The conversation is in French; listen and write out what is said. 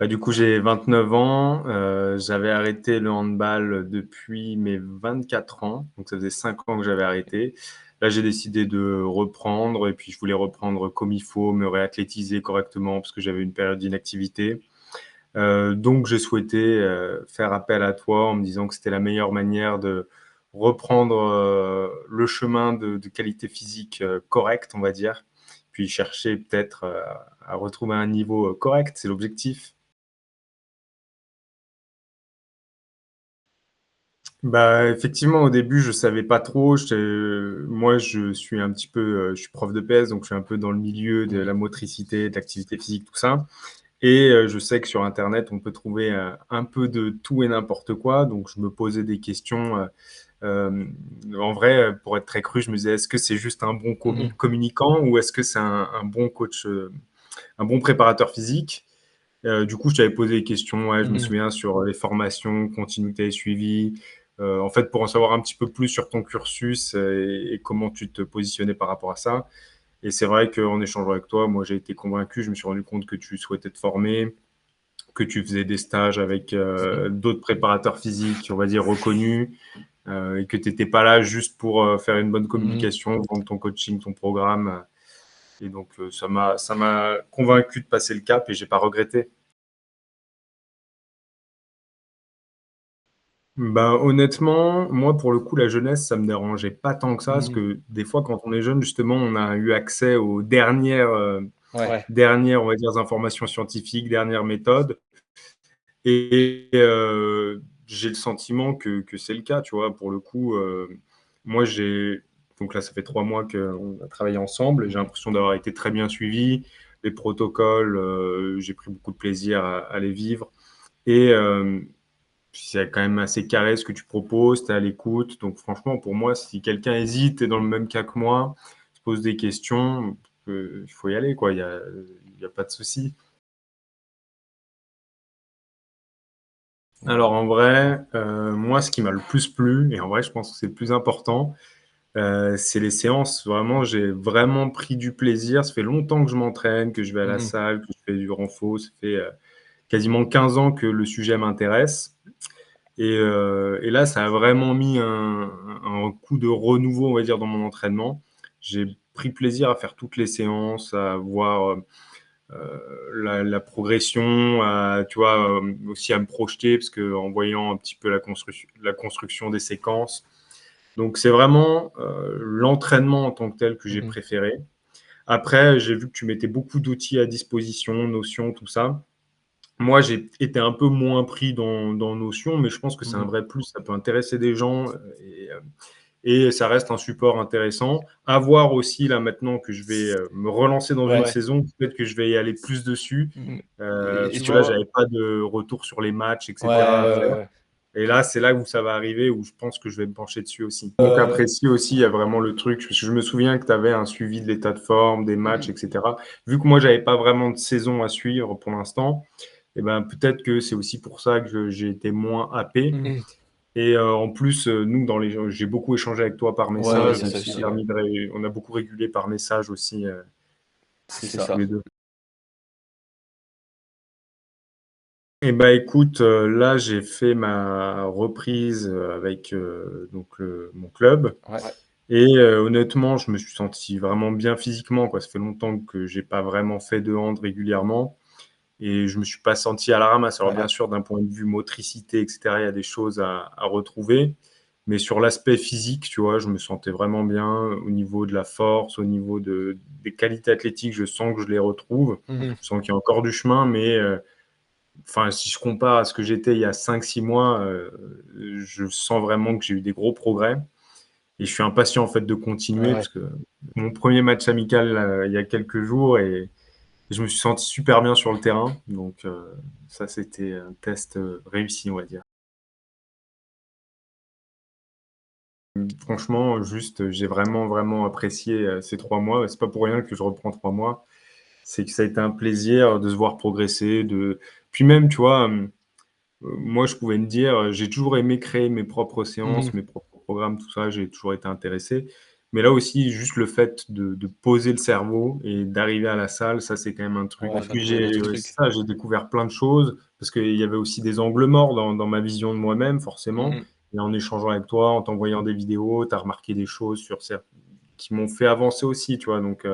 Bah, du coup, j'ai 29 ans, j'avais arrêté le handball depuis mes 24 ans, donc ça faisait 5 ans que j'avais arrêté. Là, j'ai décidé de reprendre et puis je voulais reprendre comme il faut, me réathlétiser correctement parce que j'avais une période d'inactivité. Donc j'ai souhaité, faire appel à toi en me disant que c'était la meilleure manière de reprendre, le chemin de qualité physique, correcte, on va dire. Puis chercher peut-être, à retrouver un niveau, correct, c'est l'objectif. Bah, effectivement, au début, je savais pas trop. Moi, je suis un petit peu, je suis prof de PS, donc je suis un peu dans le milieu de Mmh. la motricité, de l'activité physique, tout ça. Et je sais que sur internet, on peut trouver, un peu de tout et n'importe quoi. Donc je me posais des questions, en vrai, pour être très cru, je me disais: «Est-ce que c'est juste un bon Mmh mh. communicant ou est-ce que c'est un bon coach, un bon préparateur physique?» Du coup, je t'avais posé des questions, ouais, je me Mmh mh. souviens, sur les formations continues que tu avais suivies. En fait, pour en savoir un petit peu plus sur ton cursus, et comment tu te positionnais par rapport à ça. Et c'est vrai qu'en échangeant avec toi, moi, j'ai été convaincu. Je me suis rendu compte que tu souhaitais te former, que tu faisais des stages avec Mmh. d'autres préparateurs physiques, on va dire, reconnus, et que tu étais pas là juste pour faire une bonne Mmh. communication, vendre ton coaching, ton programme. Et donc, ça m'a convaincu de passer le cap et j'ai pas regretté. Bah, honnêtement, moi, pour le coup, la jeunesse, ça me dérangeait pas tant que ça, parce Mmh. que des fois, quand on est jeune, justement, on a eu accès aux Ouais. dernières, on va dire, informations scientifiques, dernières méthodes. Et j'ai le sentiment que c'est le cas, tu vois. Pour le coup, moi, donc là, ça fait 3 mois qu'on a travaillé ensemble et j'ai Mmh. l'impression d'avoir été très bien suivi. Les protocoles, j'ai pris beaucoup de plaisir à les vivre. Et puis c'est quand même assez carré ce que tu proposes, tu es à l'écoute. Donc franchement, pour moi, si quelqu'un hésite, est dans le même cas que moi, se pose des questions, il faut y aller, quoi. Il y a pas de souci. Alors en vrai, moi, ce qui m'a le plus plu et en vrai, je pense que c'est le plus important, c'est les séances. Vraiment, j'ai vraiment pris du plaisir. Ça fait longtemps que je m'entraîne, que je vais à la Mmh. salle, que je fais du renfo. Ça fait, quasiment 15 ans que le sujet m'intéresse. Et là, ça a vraiment mis un coup de renouveau, on va dire, dans mon entraînement. J'ai pris plaisir à faire toutes les séances, à voir, la progression, tu vois, aussi à me projeter parce qu'en voyant un petit peu la construction des séquences. Donc c'est vraiment, l'entraînement en tant que tel que j'ai Mmh. préféré. Après, j'ai vu que tu mettais beaucoup d'outils à disposition, Notion, tout ça. Moi, j'ai été un peu moins pris dans Notion, mais je pense que c'est un Mmh. vrai plus. Ça peut intéresser des gens, et ça reste un support intéressant. À voir aussi, là, maintenant que je vais me relancer dans une Ouais. saison, peut-être que je vais y aller plus dessus, Mmh. Et parce tu que là, vois? j'avais pas de retour sur les matchs, Ouais, etc. à ouais, faire. ouais. Et là, c'est là où ça va arriver, où je pense que je vais me pencher dessus aussi. Donc, apprécier aussi, il y a vraiment le truc, parce que je me souviens que tu avais un suivi de l'état de forme, des Mmh matchs, mh. etc. Vu que moi, j'avais pas vraiment de saison à suivre pour l'instant, et ben, peut-être que c'est aussi pour ça que j'ai été moins happé. Mmh. Et en plus, nous, j'ai beaucoup échangé avec toi par Ouais, ouais, message, c'est donc ça ça a aussi, ouais. permis on a beaucoup régulé par message aussi, C'est tous ça. les deux. Et bah écoute, là, j'ai fait ma reprise avec donc mon club. Ouais. Et honnêtement, je me suis senti vraiment bien physiquement, quoi. Ça fait longtemps que j'ai pas vraiment fait de hand régulièrement et je me suis pas senti à la ramasse. Alors Ouais. bien sûr, d'un point de vue motricité et cetera, il y a des choses à retrouver, mais sur l'aspect physique, tu vois, je me sentais vraiment bien au niveau de la force, au niveau des qualités athlétiques, je sens que je les retrouve. Mmh. Je sens qu'il y a encore du chemin, mais enfin, si je compare à ce que j'étais il y a 5 6 mois, je sens vraiment que j'ai eu des gros progrès. Et je suis impatient en fait de continuer Ouais. parce que mon premier match amical, il y a quelques jours et je me suis senti super bien sur le terrain. Donc ça, c'était un test, réussi, on va dire. Franchement, juste, j'ai vraiment, vraiment apprécié, ces 3 mois. C'est pas pour rien que je reprends 3 mois. C'est que ça a été un plaisir de se voir progresser, puis même, tu vois, moi, je pouvais me dire, j'ai toujours aimé créer mes propres Mmh. séances, mes propres programmes, tout ça, j'ai toujours été intéressé. Mais là aussi, juste le fait de poser le cerveau et d'arriver à la salle, ça, c'est quand même un truc. Ouais, Et puis découvrir d'autres trucs. j'ai découvert plein de choses parce qu'il y avait aussi des angles morts dans ma vision de moi-même, forcément. Mhm. Et en échangeant avec toi, en t'envoyant des vidéos, tu as remarqué des choses sur qui m'ont fait avancer aussi, tu vois. Donc,